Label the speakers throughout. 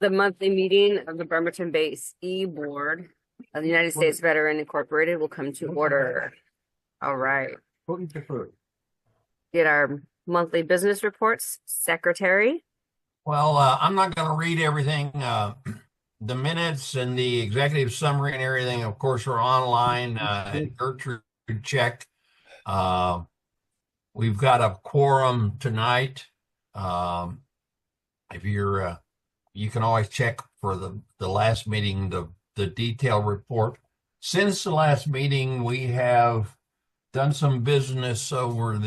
Speaker 1: The monthly meeting of the Bremerton Base eBoard of the United States Veteran Incorporated will come to order. All right. Get our monthly business reports, Secretary.
Speaker 2: Well, I'm not going to read everything. The minutes and the executive summary and everything, of course, are online. Gertrude checked. We've got a quorum tonight. If you're, you can always check for the last meeting, the detailed report. Since the last meeting, we have done some business over a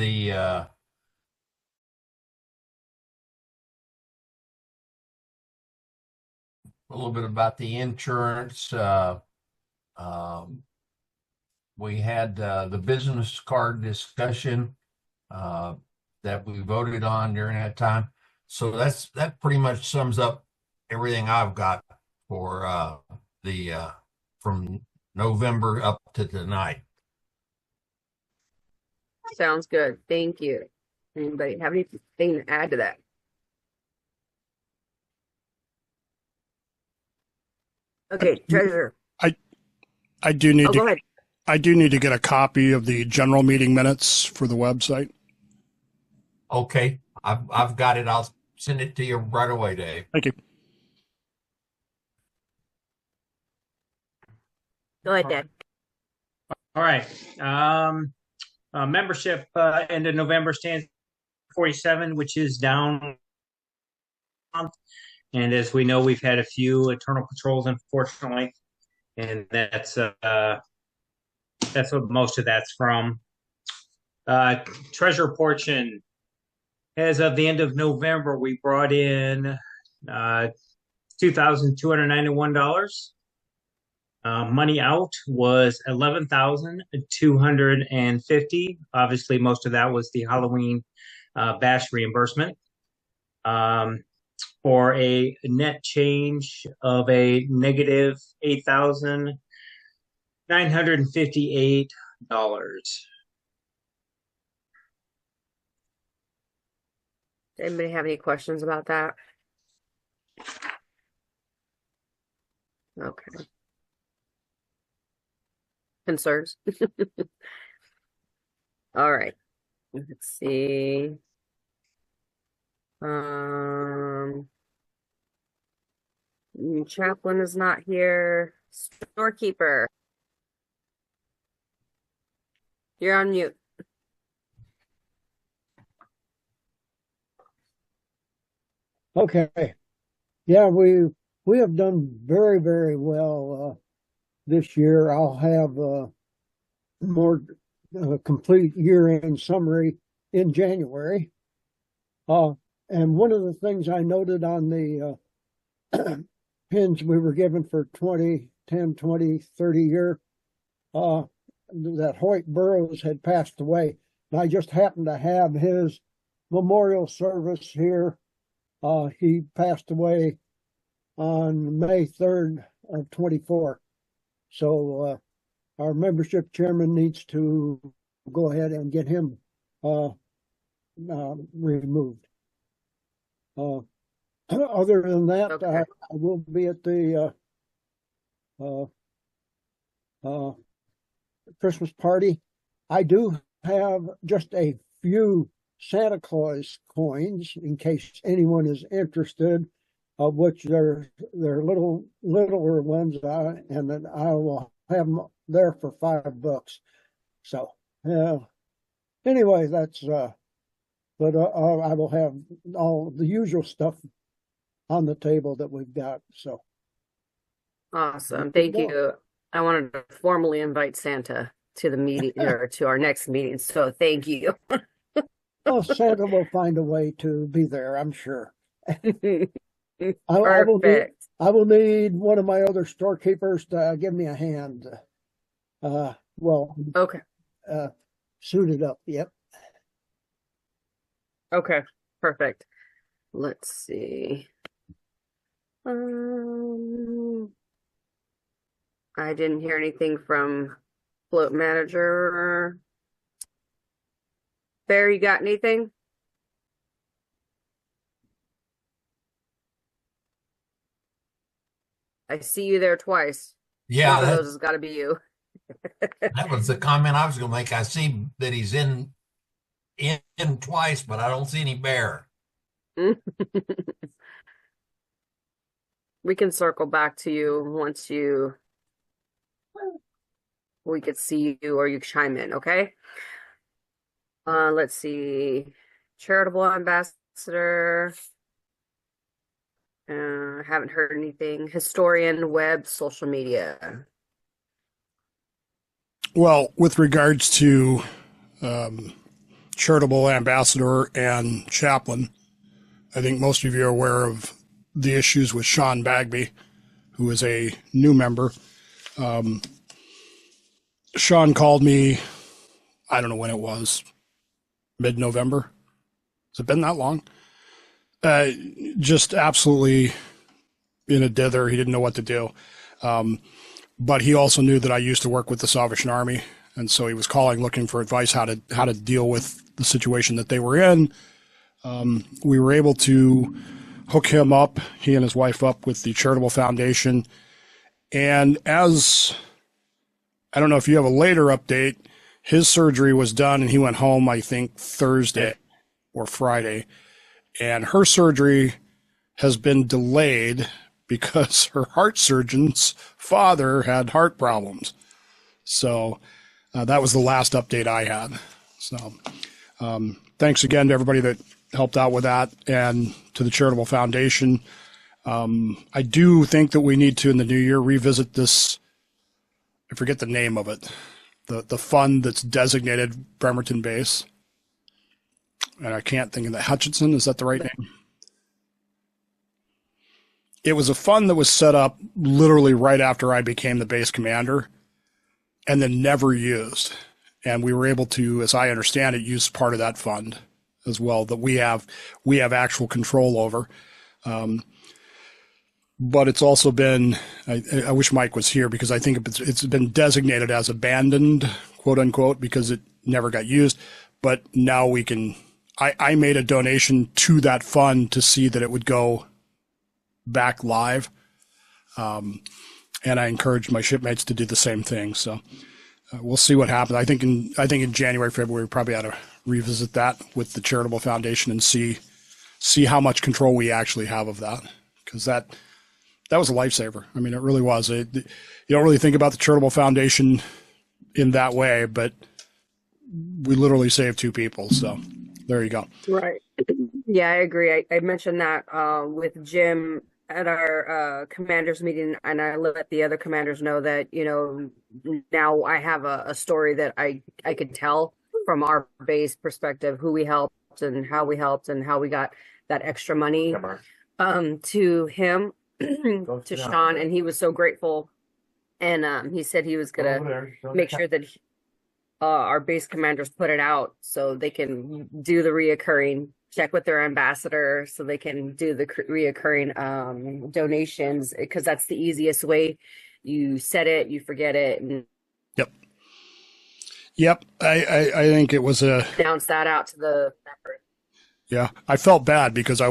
Speaker 2: little bit about the insurance. We had the business card discussion that we voted on during that time. So that pretty much sums up everything I've got for from November up to tonight.
Speaker 1: Sounds good. Thank you. Anybody have anything to add to that? Okay, Treasurer.
Speaker 3: I do need
Speaker 1: go ahead.
Speaker 3: I do need to get a copy of the general meeting minutes for the website.
Speaker 2: Okay, I've got it. I'll send it to you right away, Dave.
Speaker 3: Thank you.
Speaker 1: Go ahead, Dad.
Speaker 4: All right. Membership end of November stands 47, which is down. And as we know, we've had a few internal patrols, unfortunately, and that's what most of that's from. Treasurer portion. As of the end of November, we brought in $2,291. Money out was $11,250. Obviously, most of that was the Halloween bash reimbursement. For a net change of a negative $8,958.
Speaker 1: Anybody have any questions about that? Okay. Concerns? All right. Let's see. Chaplain is not here. Storekeeper. You're on mute.
Speaker 5: Okay. Yeah, we have done very, very well this year. I'll have a more complete year-end summary in January. And one of the things I noted on the pins we were given for 20, 10, 20, 30 year, that Hoyt Burroughs had passed away. And I just happened to have his memorial service here. He passed away on May 3rd of 24. So our membership chairman needs to go ahead and get him removed. Other than that,
Speaker 1: Okay.
Speaker 5: I will be at the Christmas party. I do have just a few Santa Claus coins in case anyone is interested, of which they're littler ones, and then I will have them there for $5. So anyway, that's but I will have all the usual stuff on the table that we've got. So
Speaker 1: Awesome. Thank you. I wanted to formally invite Santa to the meeting or to our next meeting. So thank you.
Speaker 5: Oh, Santa will find a way to be there, I'm sure.
Speaker 1: Perfect.
Speaker 5: I will need one of my other storekeepers to give me a hand.
Speaker 1: Okay.
Speaker 5: Suited up. Yep.
Speaker 1: Okay. Perfect. Let's see. I didn't hear anything from float manager. Bear, you got anything? I see you there twice.
Speaker 2: Yeah,
Speaker 1: One of those has got to be you.
Speaker 2: that was the comment I was going to make. I see that he's in twice, but I don't see any bear.
Speaker 1: We can circle back to you once we could see you or you chime in, okay? Let's see. Charitable ambassador. Haven't heard anything. Historian, web, social media.
Speaker 3: Well, with regards to charitable ambassador and chaplain, I think most of you are aware of the issues with Sean Bagby, who is a new member. Sean called me, I don't know when it was, mid-November. Has it been that long? Just absolutely in a dither. He didn't know what to do. But he also knew that I used to work with the Salvation Army. And so he was calling, looking for advice how to deal with the situation that they were in. We were able to hook him up, he and his wife up with the Charitable Foundation. And as, I don't know if you have a later update, his surgery was done and he went home, I think, Thursday or Friday. And her surgery has been delayed because her heart surgeon's father had heart problems. So that was the last update I had. So thanks again to everybody that helped out with that and to the Charitable Foundation. I do think that we need to, in the new year, revisit this. I forget the name of it. The fund that's designated Bremerton Base. And I can't think of that. Hutchinson, is that the right name? It was a fund that was set up literally right after I became the base commander and then never used. And we were able to, as I understand it, use part of that fund as well that we have actual control over. But it's also been, I wish Mike was here because I think it's been designated as abandoned, quote unquote, because it never got used. But now we can, I made a donation to that fund to see that it would go back live. And I encouraged my shipmates to do the same thing. So we'll see what happens. I think in January, February, we probably ought to revisit that with the Charitable Foundation and see how much control we actually have of that. Because that was a lifesaver. I mean, it really was. You don't really think about the Charitable Foundation in that way, but we literally saved 2 people. So there you go.
Speaker 1: Right. Yeah, I agree. I mentioned that with Jim at our commanders meeting, and I let the other commanders know that, now I have a story that I could tell from our base perspective, who we helped and how we got that extra money to him, to Sean, and he was so grateful. And he said he was gonna make sure that our base commanders put it out so they can do the reoccurring, check with their ambassador so they can do the reoccurring donations, because that's the easiest way. You set it, you forget it, and
Speaker 3: Yep. I think it was
Speaker 1: announce that out to the members.
Speaker 3: Yeah. I felt bad because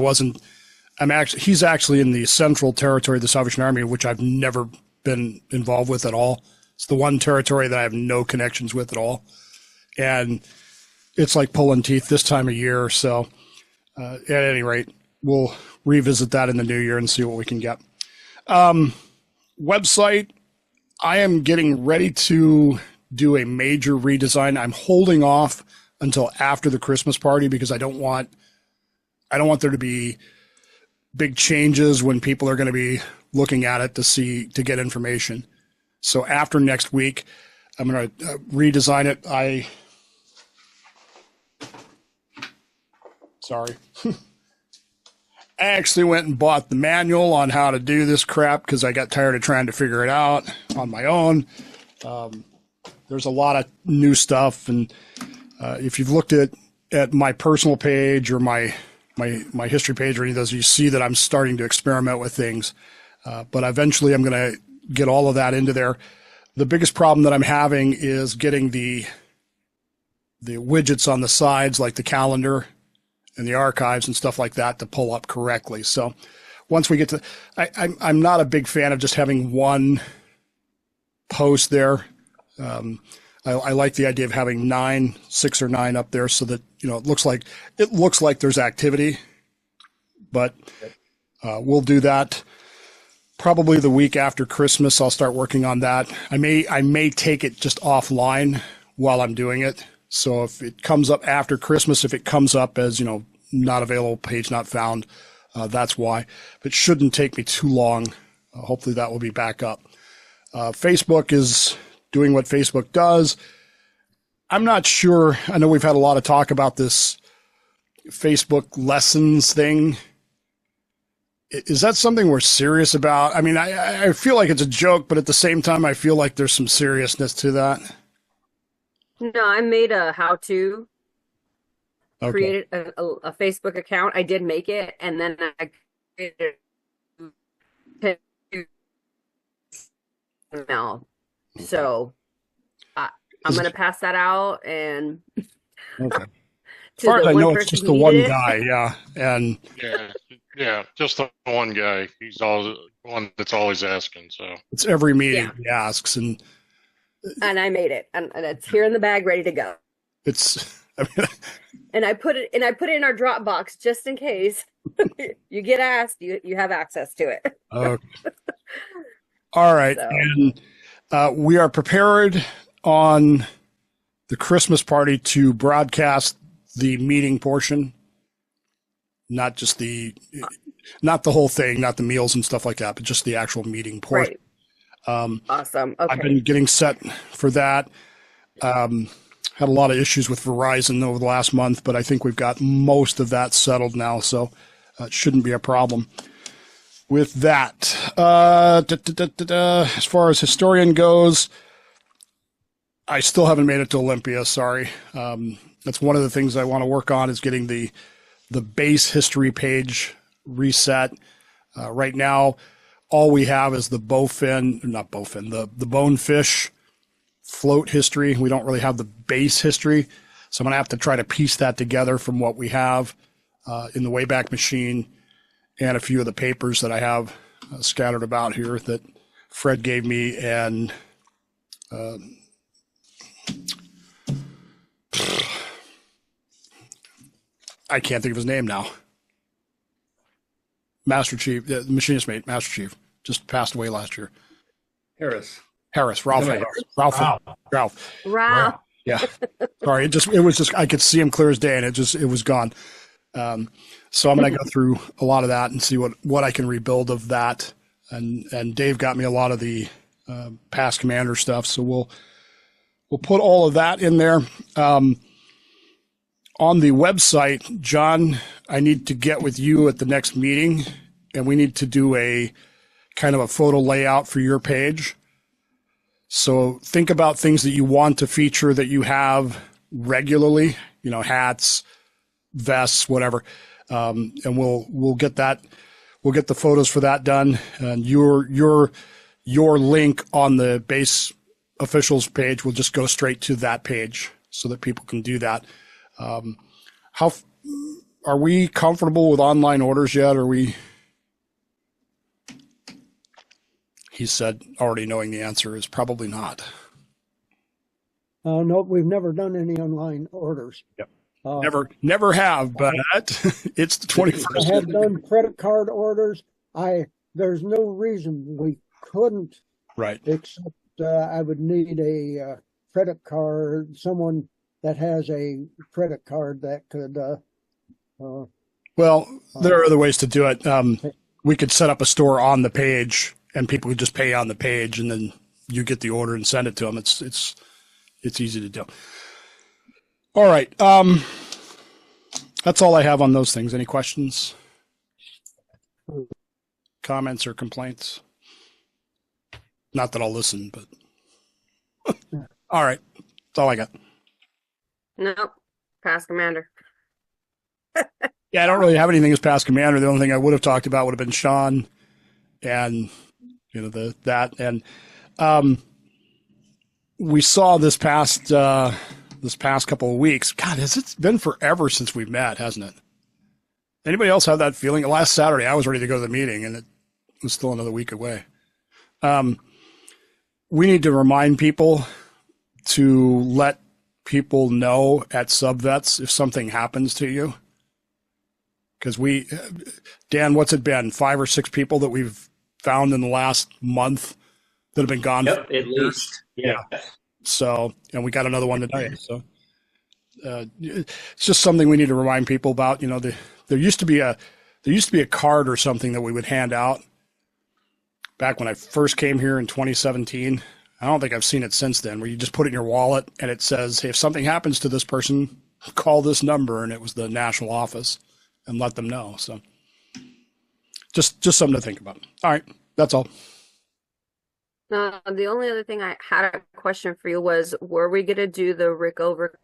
Speaker 3: he's actually in the central territory of the Salvation Army, which I've never been involved with at all. It's the one territory that I have no connections with at all. And it's like pulling teeth this time of year. So at any rate, we'll revisit that in the new year and see what we can get. Website, I am getting ready to do a major redesign. I'm holding off until after the Christmas party because I don't want there to be big changes when people are going to be looking at it to get information. So after next week, I'm going to redesign it. Sorry. I actually went and bought the manual on how to do this crap because I got tired of trying to figure it out on my own. There's a lot of new stuff. And if you've looked at my personal page or my history page or any of those, you see that I'm starting to experiment with things. But eventually I'm going to get all of that into there. The biggest problem that I'm having is getting the widgets on the sides, like the calendar and the archives and stuff like that, to pull up correctly. So once we get to, I'm not a big fan of just having one post there. I like the idea of having 6 or 9 up there so that, it looks like there's activity, but we'll do that probably the week after Christmas. I'll start working on that. I may take it just offline while I'm doing it. So if it comes up after Christmas, if it comes up as, not available, page not found, that's why. But it shouldn't take me too long. Hopefully that will be back up. Facebook is doing what Facebook does. I'm not sure. I know we've had a lot of talk about this Facebook lessons thing. Is that something we're serious about? I mean, I feel like it's a joke, but at the same time, I feel like there's some seriousness to that.
Speaker 1: No, I made a how-to,
Speaker 3: Okay.
Speaker 1: created a Facebook account. I did make it, and then I created a email. So I'm going to pass that out and
Speaker 3: Okay. As
Speaker 1: to
Speaker 3: far as
Speaker 1: the
Speaker 3: I
Speaker 1: one
Speaker 3: know, it's
Speaker 1: person
Speaker 3: just
Speaker 1: who
Speaker 3: the
Speaker 1: needed
Speaker 3: one
Speaker 1: it.
Speaker 3: guy. Yeah. And
Speaker 6: Yeah, just the one guy. He's always one that's always asking. So
Speaker 3: it's every meeting
Speaker 1: Yeah.
Speaker 3: he asks. And
Speaker 1: And I made it, and it's here in the bag, ready to go.
Speaker 3: I mean,
Speaker 1: And I put it in our Dropbox just in case you get asked, you have access to it.
Speaker 3: okay. All right.
Speaker 1: So.
Speaker 3: And we are prepared on the Christmas party to broadcast the meeting portion, not the whole thing, not the meals and stuff like that, but just the actual meeting portion.
Speaker 1: Right. Awesome. Okay.
Speaker 3: I've been getting set for that. Had a lot of issues with Verizon over the last month, but I think we've got most of that settled now, so it shouldn't be a problem. With that, as far as historian goes, I still haven't made it to Olympia. Sorry. That's one of the things I want to work on is getting the base history page reset. Right now, all we have is the the bonefish float history. We don't really have the base history. So I'm going to have to try to piece that together from what we have in the Wayback Machine and a few of the papers that I have scattered about here that Fred gave me and I can't think of his name now. Master Chief, the machinist mate, Master Chief, just passed away last year.
Speaker 7: Harris.
Speaker 3: Ralph.
Speaker 7: Somebody-
Speaker 3: Ralph.
Speaker 1: Wow.
Speaker 3: Yeah. Sorry. It was just, I could see him clear as day and it was gone. So I'm going to go through a lot of that and see what I can rebuild of that. And Dave got me a lot of the past commander stuff. So we'll put all of that in there. On the website, John, I need to get with you at the next meeting and we need to do a kind of a photo layout for your page. So think about things that you want to feature that you have regularly, hats, vests, whatever. And we'll get that. We'll get the photos for that done. And your link on the base officials page will just go straight to that page so that people can do that. How are we comfortable with online orders yet? He said, already knowing the answer is probably not.
Speaker 5: No, we've never done any online orders.
Speaker 3: Yep.
Speaker 5: Never
Speaker 3: have, but it's the 21st.
Speaker 5: I have done credit card orders. There's no reason we couldn't.
Speaker 3: Right.
Speaker 5: Except I would need a credit card, someone that has a credit card that could.
Speaker 3: Well, there are other ways to do it. We could set up a store on the page, and people could just pay on the page, and then you get the order and send it to them. It's easy to do. All right. That's all I have on those things. Any questions, comments, or complaints? Not that I'll listen, but all right. That's all I got.
Speaker 1: Nope. Past commander.
Speaker 3: Yeah, I don't really have anything as past commander. The only thing I would have talked about would have been Sean and that. And we saw this past couple of weeks. God, has it been forever since we've met, hasn't it? Anybody else have that feeling? Last Saturday, I was ready to go to the meeting, and it was still another week away. We need to remind people to let people know at subvets if something happens to you. Because Dan, what's it been? 5 or 6 people that we've found in the last month that have been gone.
Speaker 4: Yep, at least. Yeah.
Speaker 3: So, and we got another one today. So, it's just something we need to remind people about. You know, there used to be a card or something that we would hand out back when I first came here in 2017. I don't think I've seen it since then, where you just put it in your wallet and it says, hey, if something happens to this person, call this number. And it was the national office, and let them know. So just something to think about. All right. That's all.
Speaker 1: The only other thing I had a question for you was, were we going to do the Rick over?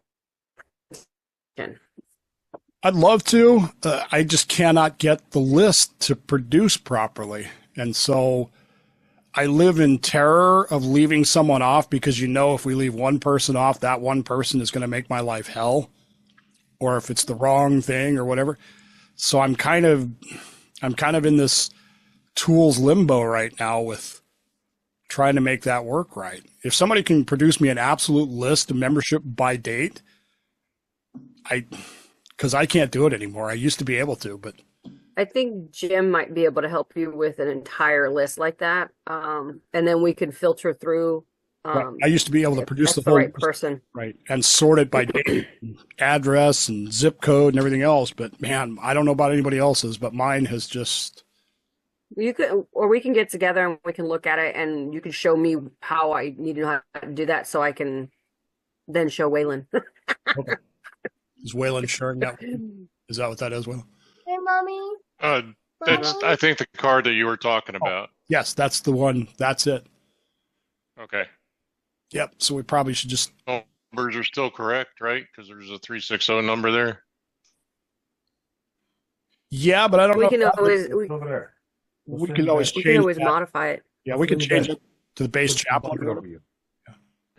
Speaker 3: I'd love to. I just cannot get the list to produce properly. And so I live in terror of leaving someone off, because, you know, if we leave one person off, that one person is going to make my life hell, or if it's the wrong thing or whatever. So I'm kind of in this tools limbo right now with trying to make that work right. If somebody can produce me an absolute list of membership by date, because I can't do it anymore. I used to be able to, but
Speaker 1: I think Jim might be able to help you with an entire list like that. And then we can filter through.
Speaker 3: I used to be able to produce the
Speaker 1: the
Speaker 3: whole
Speaker 1: right person.
Speaker 3: Right. And sort it by date, address and zip code and everything else. But man, I don't know about anybody else's, but mine has just.
Speaker 1: You could, or we can get together and we can look at it, and you can show me how I need to know how to do that, so I can then show Waylon.
Speaker 3: Okay. Is Waylon sharing that? Is that what that is, Waylon?
Speaker 7: Hey, mommy.
Speaker 6: That's, I think, the card that you were talking about.
Speaker 3: Yes, that's the one. That's it.
Speaker 6: Okay.
Speaker 3: Yep. So we probably should just.
Speaker 6: Numbers are still correct, right? Because there's a 360 number there.
Speaker 3: Yeah, but I don't
Speaker 1: We
Speaker 3: know.
Speaker 1: can always
Speaker 2: Over there.
Speaker 3: We can always
Speaker 1: we
Speaker 3: change
Speaker 1: can always
Speaker 3: that.
Speaker 1: modify it.
Speaker 3: Yeah, we can change it to the base chapel.
Speaker 2: Over you.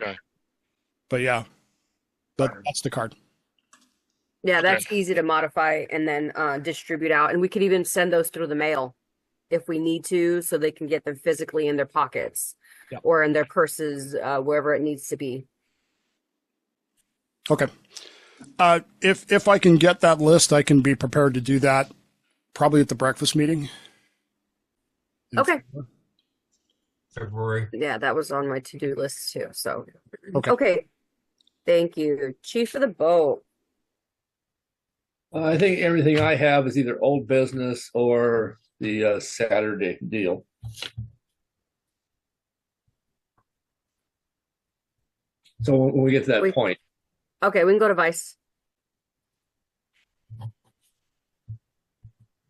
Speaker 6: Okay.
Speaker 3: But yeah, that's the card.
Speaker 1: Yeah, that's easy to modify and then distribute out. And we could even send those through the mail if we need to, so they can get them physically in their pockets or in their purses, wherever it needs to be.
Speaker 3: Okay. If I can get that list, I can be prepared to do that probably at the breakfast meeting.
Speaker 1: Okay.
Speaker 2: February.
Speaker 1: Yeah, that was on my to-do list too. So,
Speaker 3: Okay.
Speaker 1: Thank you. Chief of the boat.
Speaker 8: I think everything I have is either old business or the Saturday deal. So when we get to that point.
Speaker 1: Okay, we can go to Vice.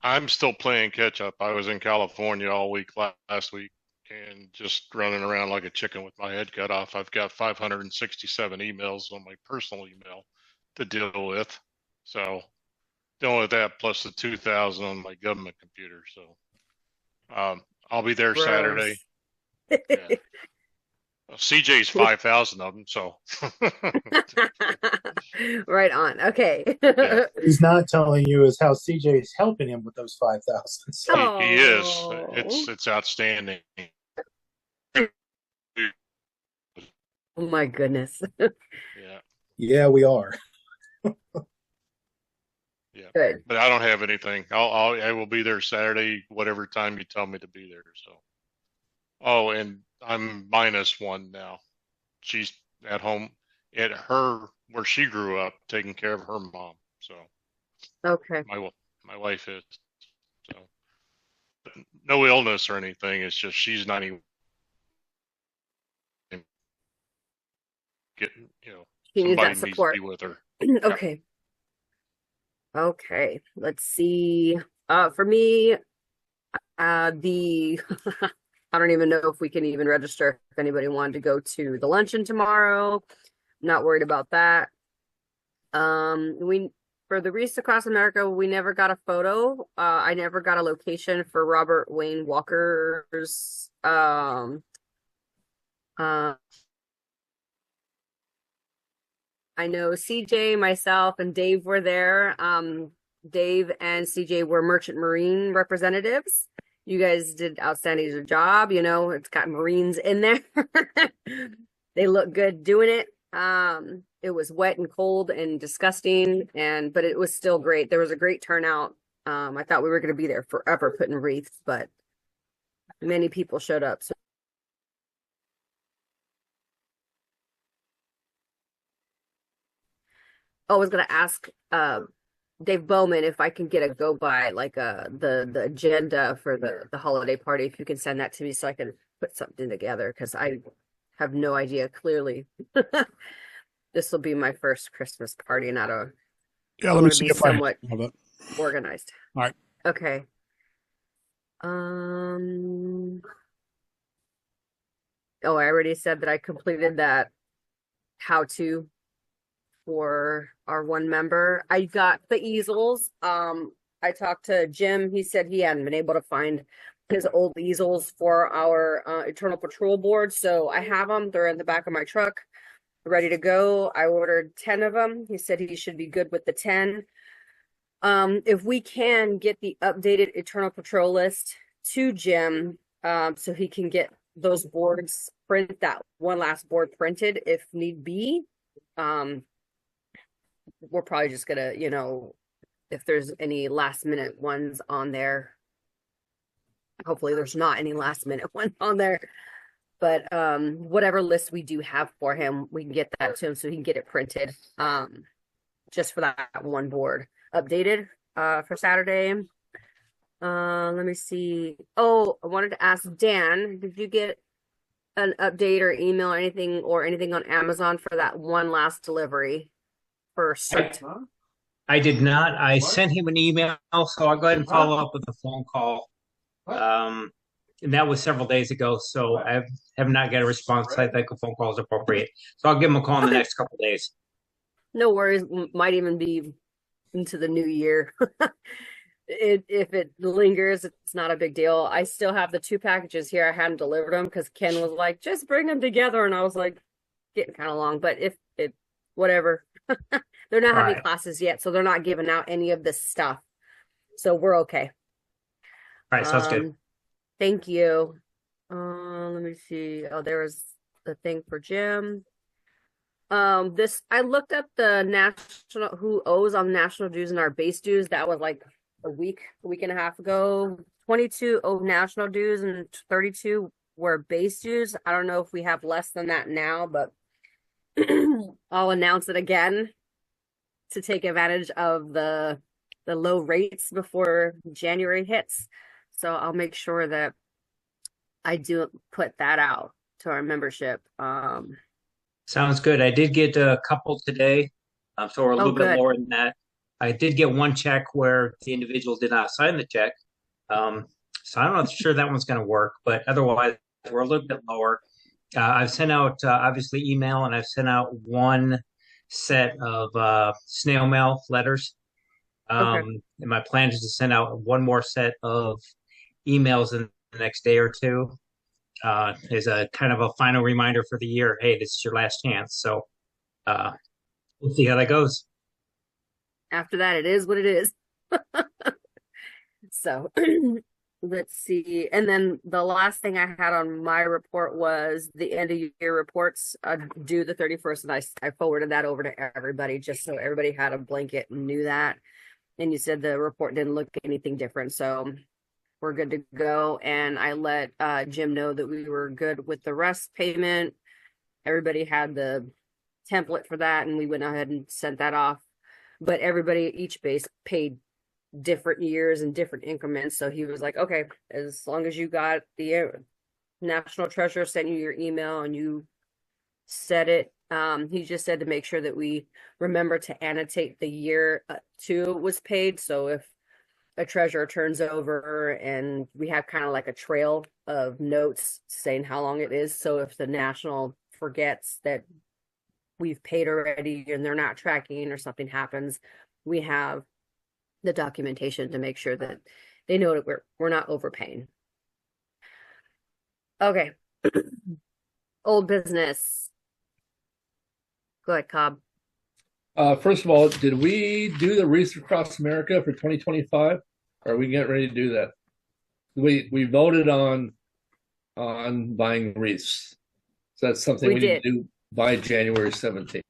Speaker 6: I'm still playing catch up. I was in California all week last week and just running around like a chicken with my head cut off. I've got 567 emails on my personal email to deal with. So dealing with that plus the 2,000 on my government computer. So I'll be there Saturday. Yeah. CJ's 5,000 of them, so.
Speaker 1: Right on. Okay.
Speaker 6: Yeah.
Speaker 9: He's not telling you is how CJ is helping him with those 5,000. So.
Speaker 6: He is. It's outstanding.
Speaker 1: Oh my goodness.
Speaker 6: Yeah.
Speaker 9: Yeah, we are.
Speaker 6: Yeah.
Speaker 1: Good.
Speaker 6: But I don't have anything. I will be there Saturday, whatever time you tell me to be there. So. Oh, and I'm -1 now. She's at home at where she grew up, taking care of her mom. So
Speaker 1: Okay.
Speaker 6: my wife is. So no illness or anything. It's just she's not even getting,
Speaker 1: She needs
Speaker 6: somebody
Speaker 1: that
Speaker 6: needs to
Speaker 1: support.
Speaker 6: be with her.
Speaker 1: Okay. Okay. Let's see. For me, the I don't even know if we can even register if anybody wanted to go to the luncheon tomorrow. Not worried about that. For the Reefs Across America, we never got a photo. I never got a location for Robert Wayne Walker's I know CJ, myself, and Dave were there. Dave and CJ were Merchant Marine representatives. You guys did outstanding job. You know, it's got Marines in there. They look good doing it. It was wet and cold and disgusting, but it was still great. There was a great turnout. I thought we were going to be there forever putting wreaths, but many people showed up. So I was going to ask Dave Bowman if I can get a go by, like the agenda for the holiday party, if you can send that to me so I can put something together, because I have no idea clearly. This will be my first Christmas party, and
Speaker 3: Yeah, let me see if I have it.
Speaker 1: Organized.
Speaker 3: All right.
Speaker 1: Okay. Oh, I already said that I completed that how-to for our one member. I got the easels. I talked to Jim. He said he hadn't been able to find his old easels for our Eternal Patrol board, so I have them. They're in the back of my truck, ready to go. I ordered 10 of them. He said he should be good with the 10. If we can get the updated Eternal Patrol list to Jim, so he can get those boards, print that one last board printed if need be. We're probably just gonna, you know, if there's any last minute ones on there, hopefully there's not any last minute ones on there, but whatever list we do have for him, we can get that to him so he can get it printed, just for that one board updated for Saturday. Let me see. Oh, I wanted to ask Dan, did you get an update or email or anything on Amazon for that one last delivery for cert?
Speaker 4: I did not. I sent him an email, so I'll go ahead and follow up with a phone call. And that was several days ago, so I have not got a response. I think a phone call is appropriate. So I'll give him a call in the next couple of days.
Speaker 1: No worries. Might even be into the new year. If it lingers, it's not a big deal. I still have the 2 packages here. I hadn't delivered them because Ken was like, just bring them together. And I was like, getting kind of long, but whatever. They're not having classes yet, so they're not giving out any of this stuff. So we're okay.
Speaker 4: All right, sounds good.
Speaker 1: Thank you. Let me see. Oh, there was the thing for Jim. I looked up the national, who owes on national dues and our base dues. That was like a week and a half ago. 22 owe national dues and 32 were base dues. I don't know if we have less than that now, but I'll announce it again to take advantage of the low rates before January hits. So I'll make sure that I do put that out to our membership.
Speaker 4: Sounds good. I did get a couple today, so we're a little bit lower than that. I did get one check where the individual did not sign the check. So I'm not sure that one's going to work, but otherwise we're a little bit lower. I've sent out, obviously, email, and I've sent out one set of snail mail letters. And my plan is to send out one more set of emails in the next day or two, as a kind of a final reminder for the year. Hey, this is your last chance. So we'll see how that goes.
Speaker 1: After that, it is what it is. So let's see. And then the last thing I had on my report was the end of year reports due the 31st. And I forwarded that over to everybody just so everybody had a blanket and knew that. And you said the report didn't look anything different. So we're good to go. And I let Jim know that we were good with the rest payment. Everybody had the template for that, and we went ahead and sent that off. But everybody at each base paid different years and different increments. So he was like, okay, as long as you got the National Treasurer sent you your email and you said it, he just said to make sure that we remember to annotate the year to was paid. So if a treasurer turns over and we have kind of like a trail of notes saying how long it is. So if the national forgets that we've paid already and they're not tracking or something happens, we have the documentation to make sure that they know that we're not overpaying. Okay. Old business. Go ahead, Cobb.
Speaker 8: First of all, did we do the Wreaths Across America for 2025? Or are we getting ready to do that? We voted on buying wreaths. So that's something we need to do by January 17th.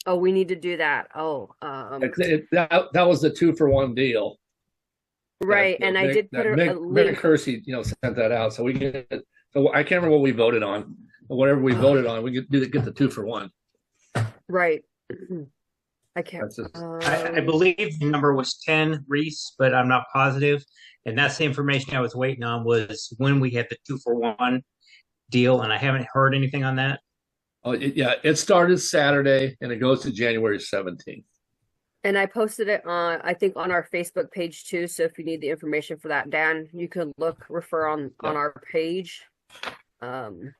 Speaker 1: Oh, we need to do that. Oh,
Speaker 8: that was the 2-for-1 deal.
Speaker 1: Right, and I did put a link.
Speaker 8: Mick Hersey, sent that out. So we get. So I can't remember what we voted on. But whatever we voted on, we get the 2-for-1.
Speaker 1: Right. I can't.
Speaker 4: I believe the number was 10 wreaths, but I'm not positive. And that's the information I was waiting on, was when we had the 2-for-1 deal, and I haven't heard anything on that.
Speaker 8: Oh, it started Saturday and it goes to January 17th.
Speaker 1: And I posted it on, I think, on our Facebook page too. So if you need the information for that, Dan, you can refer on our page. And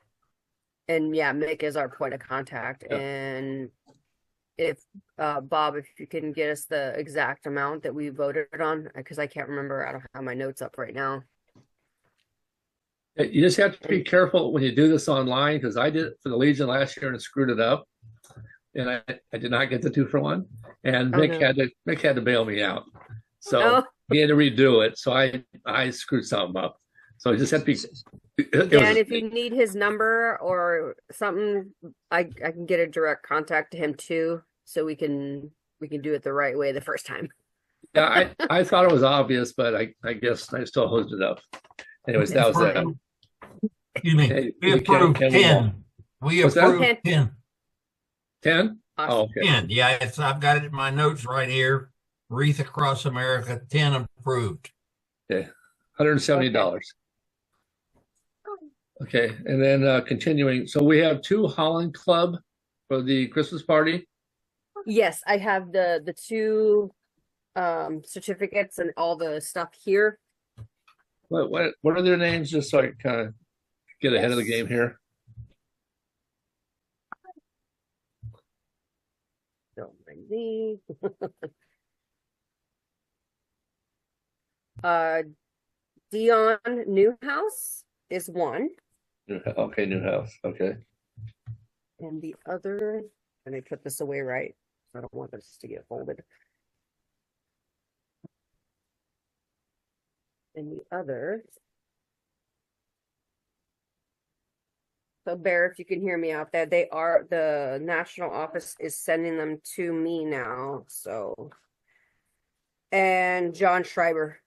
Speaker 1: yeah, Mick is our point of contact.
Speaker 8: Yeah.
Speaker 1: And if Bob, if you can get us the exact amount that we voted on, because I can't remember. I don't have my notes up right now.
Speaker 8: You just have to be careful when you do this online, because I did it for the Legion last year and screwed it up, and I did not get the 2-for-1, and Mick had to bail me out, so he had to redo it. So I screwed something up. So you just have to be.
Speaker 1: And if you need his number or something, I can get a direct contact to him too, so we can do it the right way the first time.
Speaker 8: Yeah, I thought it was obvious, but I guess I still hosed it up. Anyways, that was that.
Speaker 2: Excuse me. We approved 10. We approved 10.
Speaker 8: 10? Oh, okay.
Speaker 2: 10. Yeah, I've got it in my notes right here. Wreath Across America, 10 approved.
Speaker 8: Okay, $170. Okay, and then continuing. So we have 2 Holland Club for the Christmas party.
Speaker 1: Yes, I have the 2 certificates and all the stuff here.
Speaker 8: What are their names, just so I can kind of get ahead of the game here?
Speaker 1: Don't bring these. Dion Newhouse is one.
Speaker 8: Okay, Newhouse. Okay.
Speaker 1: And the other, let me put this away right. I don't want this to get folded. And the other. So Bear, if you can hear me out there, the national office is sending them to me now. So, and John Schreiber.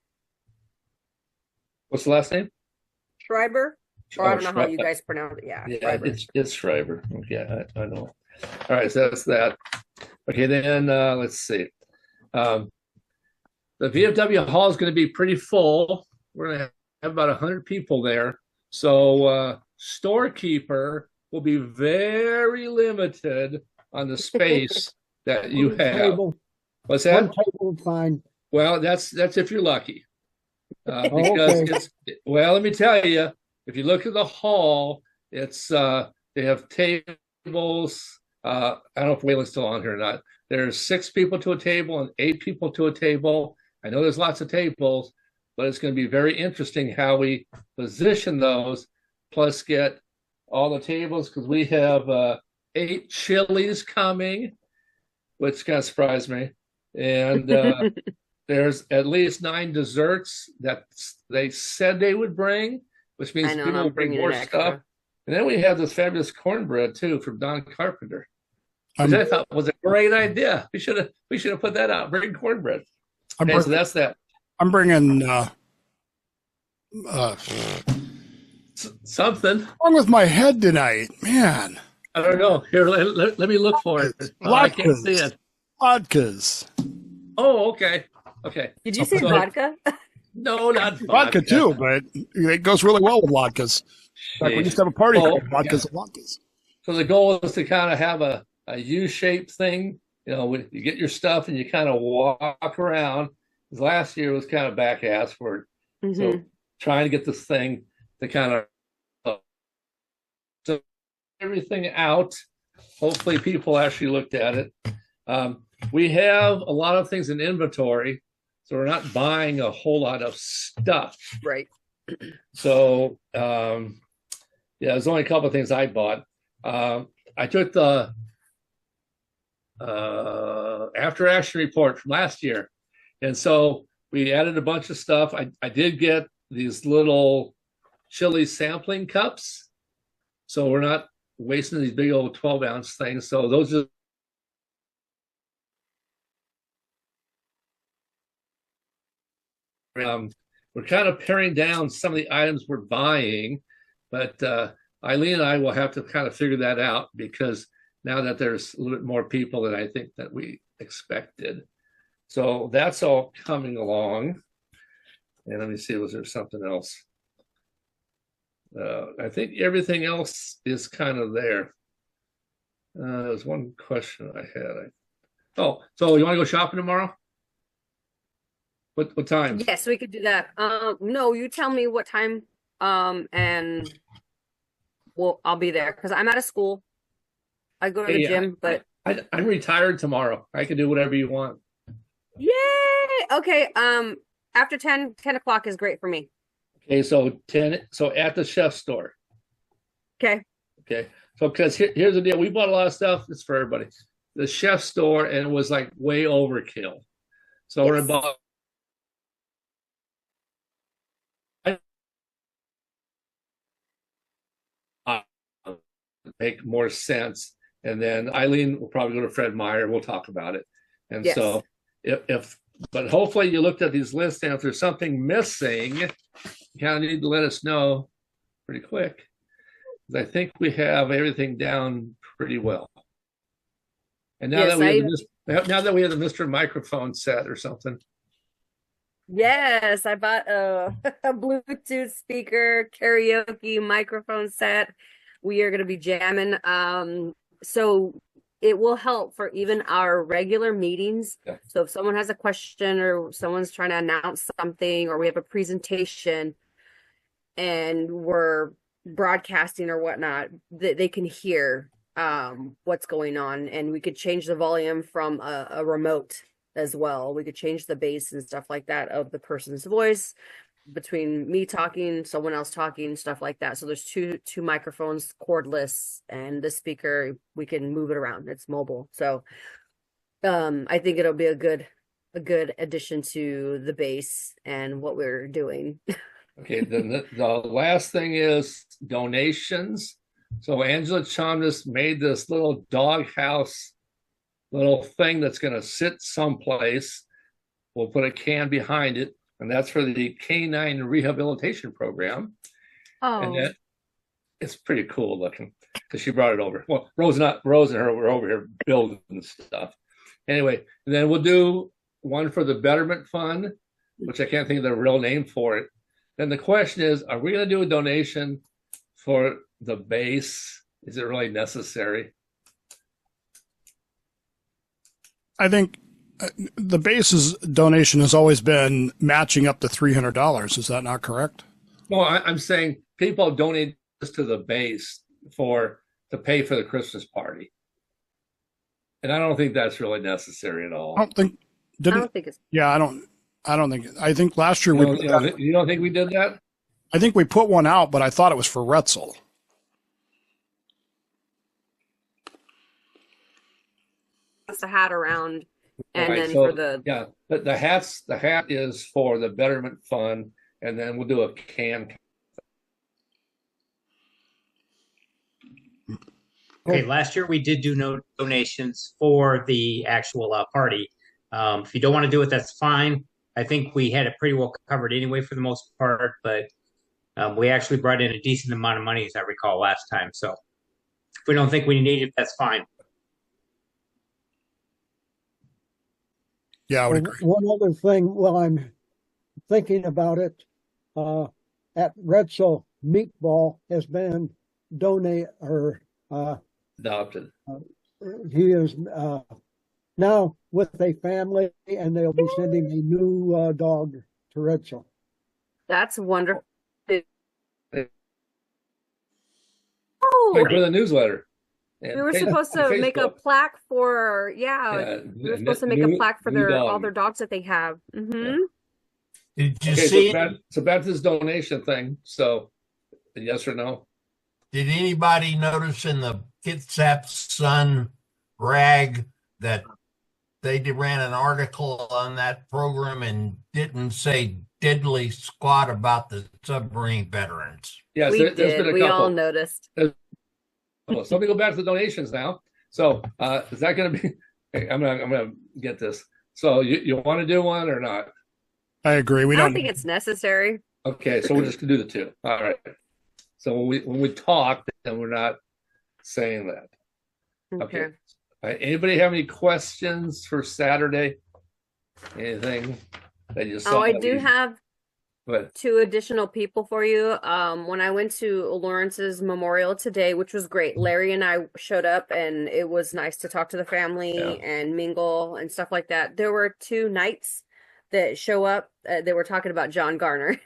Speaker 8: What's the last name?
Speaker 1: Schreiber. Or I don't know how you guys pronounce it. Yeah, Schreiber.
Speaker 8: It's Schreiber. Okay, I know. All right, so that's that. Okay, then let's see. The VFW hall is going to be pretty full. We're going to have about 100 people there. So storekeeper will be very limited on the space that you have.
Speaker 5: Table.
Speaker 8: What's that?
Speaker 5: One table, fine.
Speaker 8: Well, that's if you're lucky. Because well, let me tell you, if you look at the hall, it's they have tables. I don't know if Waylon's still on here or not. There's 6 people to a table and 8 people to a table. I know there's lots of tables, but it's going to be very interesting how we position those, plus get all the tables, because we have 8 chilies coming, which kind of surprised me. And there's at least 9 desserts that they said they would bring, which means people will bring more stuff. And then we have this fabulous cornbread too from Don Carpenter, which I thought was a great idea. We should have put that out. Bring cornbread. Okay, so that's that.
Speaker 3: I'm bringing
Speaker 8: something.
Speaker 3: What's wrong with my head tonight, man?
Speaker 8: I don't know. Here, let me look for it. I can't see it.
Speaker 3: Vodkas.
Speaker 8: Oh, okay. Okay.
Speaker 1: Did you say vodka?
Speaker 8: No, not
Speaker 3: vodka too, but it goes really well with latkes. Like we used to have a party called latkes and latkes.
Speaker 8: So the goal is to kind of have a U-shaped thing. You know, you get your stuff and you kind of walk around. Because last year was kind of back-ass for it. Mm-hmm. So trying to get this thing to kind of so everything out. Hopefully people actually looked at it. We have a lot of things in inventory, so we're not buying a whole lot of stuff.
Speaker 1: Right.
Speaker 8: So, there's only a couple of things I bought. I took the after action report from last year. And so we added a bunch of stuff. I did get these little chili sampling cups. So we're not wasting these big old 12-ounce things. So those are we're kind of paring down some of the items we're buying, but Eileen and I will have to kind of figure that out, because now that there's a little bit more people than I think that we expected. So that's all coming along. And let me see, was there something else? I think everything else is kind of there. There's one question I had. Oh, so you want to go shopping tomorrow? What time?
Speaker 1: Yes, we could do that. No, you tell me what time, and I'll be there because I'm out of school. I go to the gym, but
Speaker 8: I'm retired tomorrow. I can do whatever you want.
Speaker 1: Yay! Okay, after 10 o'clock is great for me.
Speaker 8: Okay, so 10, so at the chef store.
Speaker 1: Okay.
Speaker 8: Okay, so because here's the deal. We bought a lot of stuff. It's for everybody. The chef store, and it was like way overkill. So we're about make more sense. And then Eileen will probably go to Fred Meyer. We'll talk about it. And so but hopefully you looked at these lists, and if there's something missing, you kind of need to let us know pretty quick. Because I think we have everything down pretty well. And now that we have the Mr. Microphone set or something.
Speaker 1: Yes, I bought a Bluetooth speaker, karaoke microphone set. We are going to be jamming. So it will help for even our regular meetings. Yeah. So if someone has a question or someone's trying to announce something, or we have a presentation and we're broadcasting or whatnot, they can hear what's going on, and we could change the volume from a remote as well. We could change the bass and stuff like that of the person's voice between me talking, someone else talking, stuff like that. So there's two microphones, cordless, and the speaker, we can move it around. It's mobile. So I think it'll be a good addition to the base and what we're doing.
Speaker 8: Okay, then the last thing is donations. So Angela Chomness made this little doghouse little thing that's going to sit someplace. We'll put a can behind it, and that's for the canine rehabilitation program. Oh, and it's pretty cool looking because she brought it over. Well, Rose and her were over here building stuff. Anyway, and then we'll do one for the Betterment Fund, which I can't think of the real name for it. Then the question is, are we going to do a donation for the base? Is it really necessary?
Speaker 3: I think the base's donation has always been matching up to $300. Is that not correct?
Speaker 8: No, I'm saying people donate this to the base to pay for the Christmas party. And I don't think that's really necessary at all.
Speaker 1: I don't think it's.
Speaker 3: Yeah, I don't think. I think last year
Speaker 8: you don't think we did that?
Speaker 3: I think we put one out, but I thought it was for Retzel.
Speaker 1: The hat around, and then for the
Speaker 8: but the hat is for the Betterment Fund, and then we'll do a can.
Speaker 4: Okay, last year we did do no donations for the actual party. If you don't want to do it, that's fine. I think we had it pretty well covered anyway for the most part, but we actually brought in a decent amount of money, as I recall, last time. So if we don't think we need it, that's fine.
Speaker 3: Yeah, I would agree.
Speaker 5: One other thing, while I'm thinking about it, at Retzel, Meatball has been
Speaker 8: adopted.
Speaker 5: He is now with a family, and they'll be sending a new dog to Retzel.
Speaker 1: That's wonderful.
Speaker 8: For the newsletter.
Speaker 1: We were supposed to make a plaque for, we were supposed to make a plaque for all their dogs that they have. Mm-hmm.
Speaker 2: Did you see?
Speaker 8: So back to this donation thing. So, yes or no?
Speaker 2: Did anybody notice in the Kitsap Sun rag that they ran an article on that program and didn't say diddly squat about the submarine veterans.
Speaker 8: Yes,
Speaker 1: We
Speaker 8: there's been
Speaker 1: did.
Speaker 8: a
Speaker 1: We all
Speaker 8: couple.
Speaker 1: noticed.
Speaker 8: So let me go back to the donations now. So is that going to be? Okay, I'm gonna get this. So you want to do one or not?
Speaker 3: I agree. We
Speaker 1: I don't
Speaker 3: don't.
Speaker 1: think it's necessary.
Speaker 8: Okay, so we're just gonna do the two. All right. So when we talk, then we're not saying that. Okay.
Speaker 1: Okay.
Speaker 8: All right, anybody have any questions for Saturday? Anything that you saw?
Speaker 1: Oh, I do have
Speaker 8: But
Speaker 1: 2 additional people for you. When I went to Lawrence's memorial today, which was great, Larry and I showed up, and it was nice to talk to the family and mingle and stuff like that. There were 2 knights that show up. They were talking about John Garner.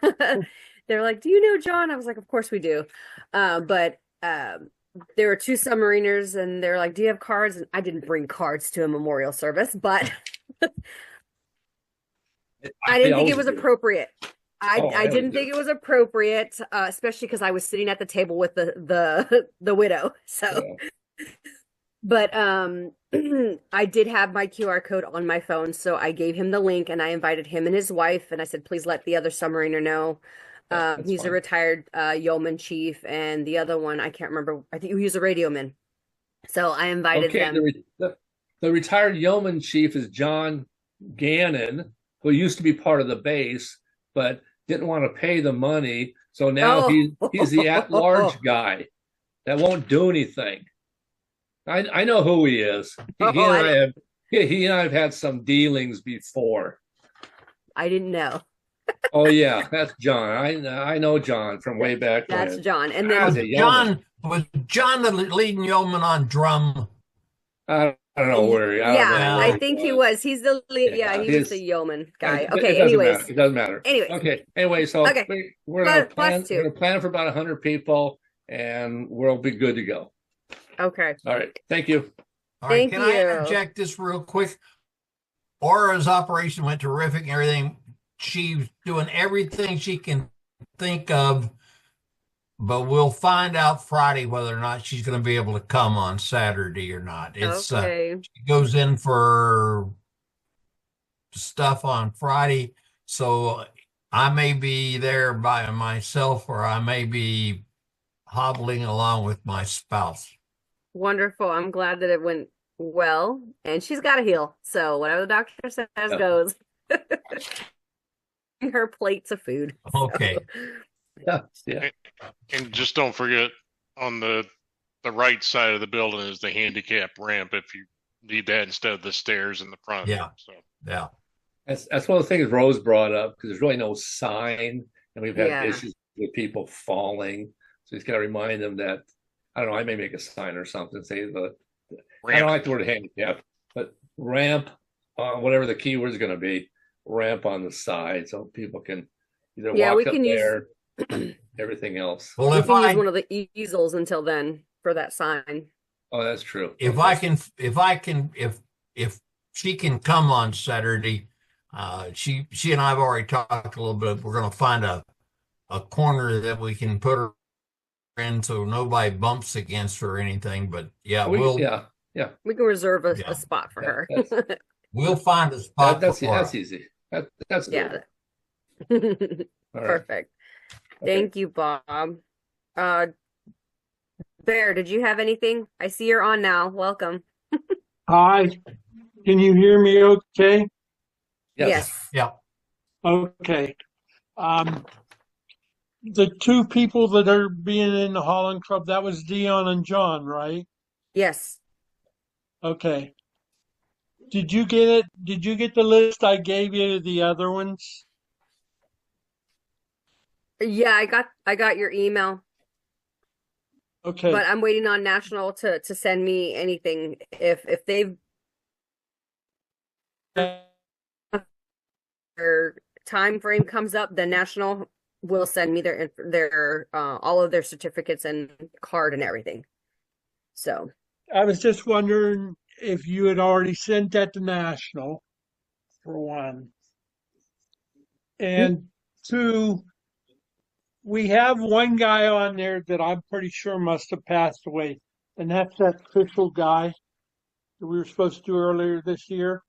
Speaker 1: They were like, "Do you know John?" I was like, "Of course we do." But there were 2 submariners, and they're like, "Do you have cards?" And I didn't bring cards to a memorial service, but I didn't think it was appropriate. I didn't think it was appropriate, especially because I was sitting at the table with the widow. So, but I did have my QR code on my phone, so I gave him the link and I invited him and his wife, and I said, please let the other submariner know. He's fine. A retired yeoman chief, and the other one I can't remember. I think he was a radioman. So I invited them.
Speaker 8: The retired yeoman chief is John Gannon, who used to be part of the base, but didn't want to pay the money. So now he's the at-large guy that won't do anything. I know who he is. He and I have had some dealings before.
Speaker 1: I didn't know.
Speaker 8: Oh yeah, that's John. I know John from way back when.
Speaker 1: That's John. And then
Speaker 2: was John the leading yeoman on drum?
Speaker 8: I don't know where.
Speaker 1: I think he was. He's the lead. Yeah, he was the yeoman guy. Okay.
Speaker 8: It doesn't matter.
Speaker 1: Anyways.
Speaker 8: Okay. Anyway, so we're gonna plan for about 100 people, and we'll be good to go.
Speaker 1: Okay.
Speaker 8: All right. Thank you.
Speaker 2: All right. Can I interject this real quick? Aura's operation went terrific and everything. She's doing everything she can think of, but we'll find out Friday whether or not she's going to be able to come on Saturday or not. It's she goes in for stuff on Friday, so I may be there by myself, or I may be hobbling along with my spouse.
Speaker 1: Wonderful. I'm glad that it went well, and she's got to heal. So whatever the doctor says goes. Her plates of food.
Speaker 2: Okay.
Speaker 1: So.
Speaker 8: Yeah.
Speaker 6: And just don't forget, on the right side of the building is the handicap ramp if you need that instead of the stairs in the front.
Speaker 2: Yeah.
Speaker 6: So
Speaker 2: yeah.
Speaker 8: That's one of the things Rose brought up, because there's really no sign, and we've had issues with people falling. So he's got to remind them that, I don't know, I may make a sign or something, say I don't like the word handicap, but ramp, whatever the key word is going to be, ramp on the side so people can either walk up there, everything else.
Speaker 1: Well, if I use one of the easels until then for that sign.
Speaker 8: Oh, that's true.
Speaker 2: If she can come on Saturday, she and I have already talked a little bit. We're going to find a corner that we can put her in so nobody bumps against her or anything. But we
Speaker 1: can reserve a spot for her.
Speaker 2: We'll find a spot.
Speaker 8: That's easy. That's good.
Speaker 1: Perfect. Thank you, Bob. Bear, did you have anything? I see you're on now. Welcome.
Speaker 10: Hi. Can you hear me okay?
Speaker 1: Yes.
Speaker 2: Yeah.
Speaker 10: Okay. The 2 people that are being in the Holland Club, that was Dion and John, right?
Speaker 1: Yes.
Speaker 10: Okay. Did you get it? Did you get the list I gave you, the other ones?
Speaker 1: Yeah, I got your email.
Speaker 10: Okay.
Speaker 1: But I'm waiting on National to send me anything. If they've their time frame comes up, then National will send me their all of their certificates and card and everything. So
Speaker 10: I was just wondering if you had already sent that to National, for one. And 2, we have one guy on there that I'm pretty sure must have passed away, and that's that official guy that we were supposed to do earlier this year.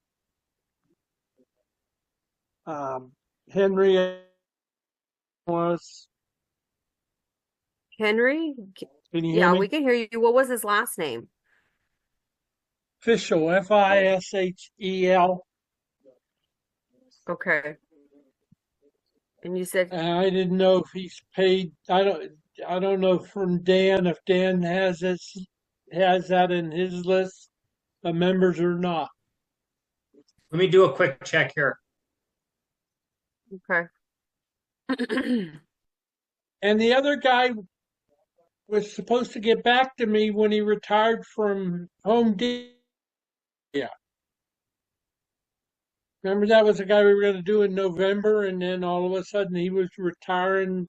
Speaker 10: Henry was.
Speaker 1: Henry?
Speaker 10: Can you hear
Speaker 1: Yeah,
Speaker 10: me?
Speaker 1: we can hear you. What was his last name?
Speaker 10: Fishel, Fishel.
Speaker 1: Okay. And you said
Speaker 10: And I didn't know if he's paid. I don't know from Dan if Dan has that in his list of members or not.
Speaker 4: Let me do a quick check here.
Speaker 1: okay.
Speaker 10: And the other guy was supposed to get back to me when he retired from Home Depot. Yeah. Remember that was the guy we were going to do in November, and then all of a sudden he was retiring.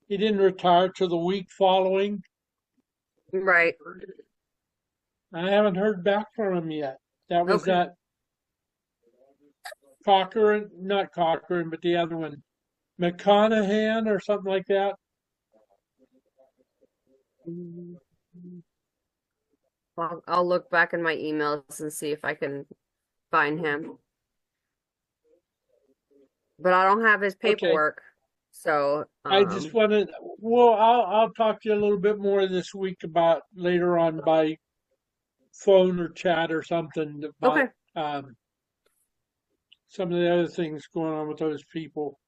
Speaker 10: He didn't retire till the week following.
Speaker 1: Right.
Speaker 10: I haven't heard back from him yet. That was
Speaker 1: Okay.
Speaker 10: that Cochran, not Cochran, but the other one, McConaughey or something like that.
Speaker 1: Well, I'll look back in my emails and see if I can find him. But I don't have his
Speaker 10: Okay.
Speaker 1: paperwork. So
Speaker 10: I just wanted, well, I'll talk to you a little bit more this week about later on by phone or chat or something about
Speaker 1: okay.
Speaker 10: some of the other things going on with those people.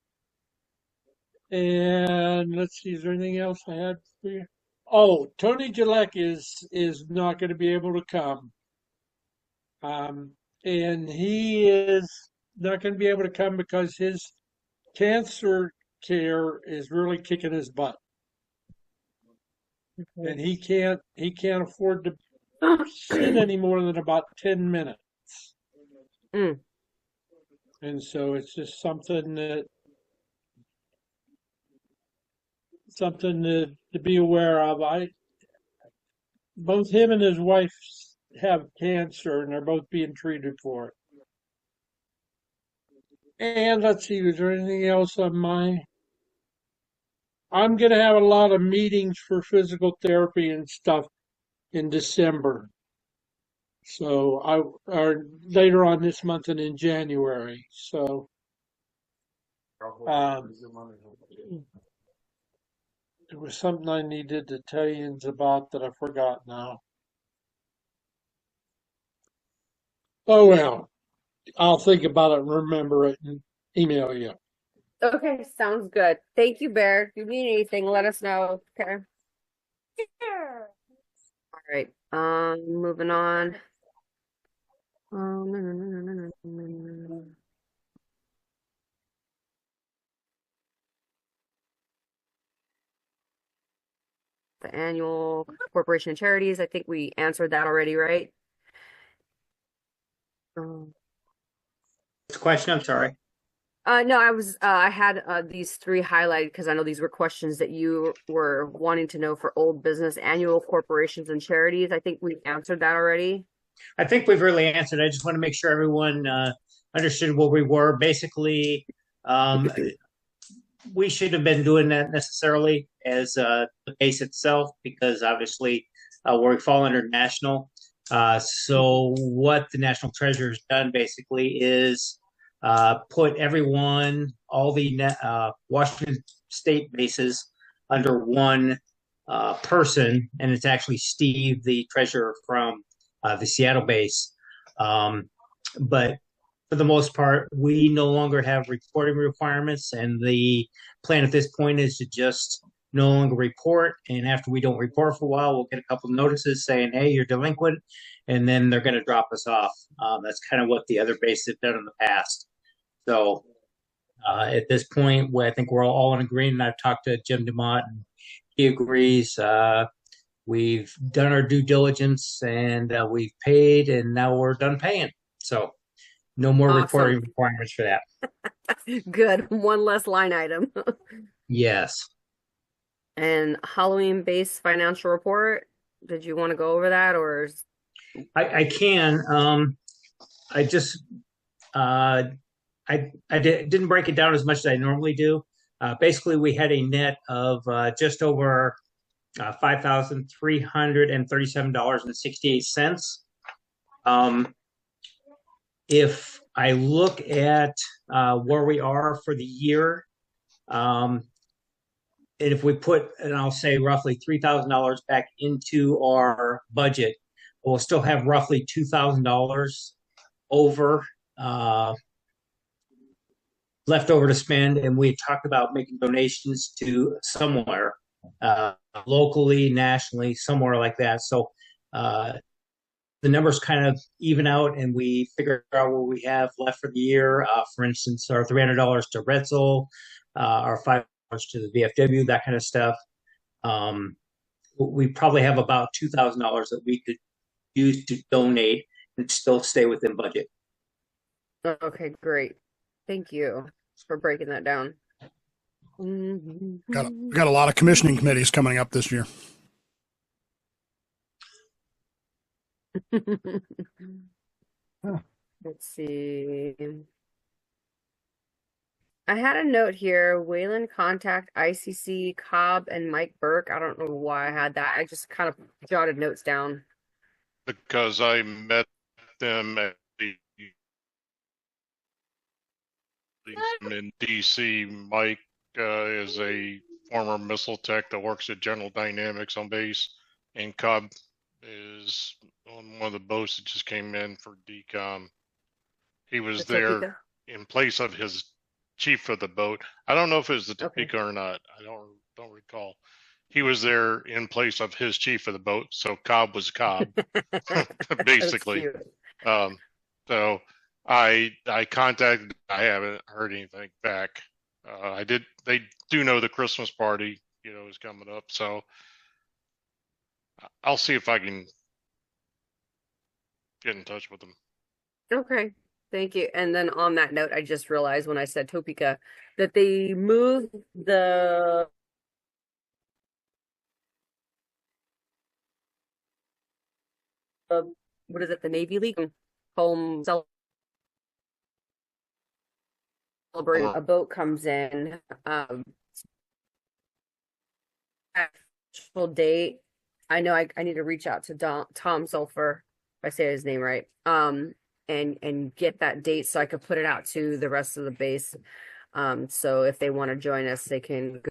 Speaker 10: And let's see, is there anything else I had for you? Oh, Tony Gillette is not going to be able to come. And he is not going to be able to come because his cancer care is really kicking his butt. And he can't afford to sit any more than about 10 minutes.
Speaker 1: Mm.
Speaker 10: And so it's just something to be aware of. Both him and his wife have cancer and they're both being treated for it. And let's see, is there anything else on I'm going to have a lot of meetings for physical therapy and stuff in December. So or later on this month and in January. So there was something I needed to tell you about that I forgot now. Oh well, I'll think about it and remember it and email you.
Speaker 1: Okay, sounds good. Thank you, Bear. If you need anything, let us know. Okay. All right. Moving on. The annual corporation and charities. I think we answered that already, right?
Speaker 4: Question, I'm sorry.
Speaker 1: No, I had these three highlighted because I know these were questions that you were wanting to know for old business, annual corporations and charities. I think we answered that already.
Speaker 4: I think we've really answered. I just want to make sure everyone understood where we were. Basically, we shouldn't have been doing that necessarily as the base itself, because obviously we fall under national. So what the National Treasurer has done basically is put everyone, all the Washington State bases, under one person, and it's actually Steve, the treasurer from the Seattle base. But for the most part, we no longer have reporting requirements, and the plan at this point is to just no longer report. And after we don't report for a while, we'll get a couple of notices saying, "Hey, you're delinquent," and then they're going to drop us off. That's kind of what the other bases have done in the past. So at this point, I think we're all in agreement. I've talked to Jim DeMott, and he agrees. We've done our due diligence, and we've paid, and now we're done paying. So no more reporting requirements for that.
Speaker 1: Good. One less line item.
Speaker 4: Yes.
Speaker 1: And Halloween-based financial report. Did you want to go over that, or?
Speaker 4: I can. I just didn't break it down as much as I normally do. Basically, we had a net of just over $5,337.68. If I look at where we are for the year, and if we put, and I'll say roughly $3,000 back into our budget, we'll still have roughly $2,000 over left over to spend. And we talked about making donations to somewhere, locally, nationally, somewhere like that. So the numbers kind of even out, and we figure out what we have left for the year. For instance, our $300 to Retzel, our $5 to the VFW, that kind of stuff. We probably have about $2,000 that we could use to donate and still stay within budget.
Speaker 1: Okay, great. Thank you for breaking that down.
Speaker 3: Got a lot of commissioning committees coming up this year.
Speaker 1: Let's see. I had a note here. Wayland contact ICC, Cobb, and Mike Burke. I don't know why I had that. I just kind of jotted notes down.
Speaker 6: Because I met them at the in DC. Mike is a former missile tech that works at General Dynamics on base, and Cobb is on one of the boats that just came in for decom. He was there in place of his chief of the boat. I don't know if it was the Topeka or not. I don't recall. He was there in place of his chief of the boat, so Cobb was Cobb, basically. So I contacted. I haven't heard anything back. They do know the Christmas party, is coming up, so I'll see if I can get in touch with them.
Speaker 1: Okay, thank you. And then on that note, I just realized when I said Topeka that they moved the what is it, the Navy League home celebrating. A boat comes in, actual date. I know I need to reach out to Tom Sulfur, if I say his name right, and get that date so I could put it out to the rest of the base. So if they want to join us, they can go.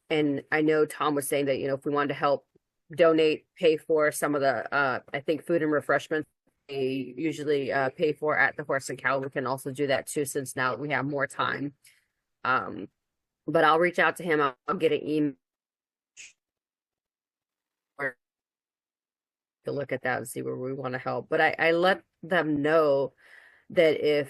Speaker 1: And I know Tom was saying that, if we wanted to help donate, pay for some of the, I think food and refreshments they usually pay for at the Horse and Cow, we can also do that too, since now we have more time. But I'll reach out to him. I'll get an email to look at that and see where we want to help. But I let them know that if,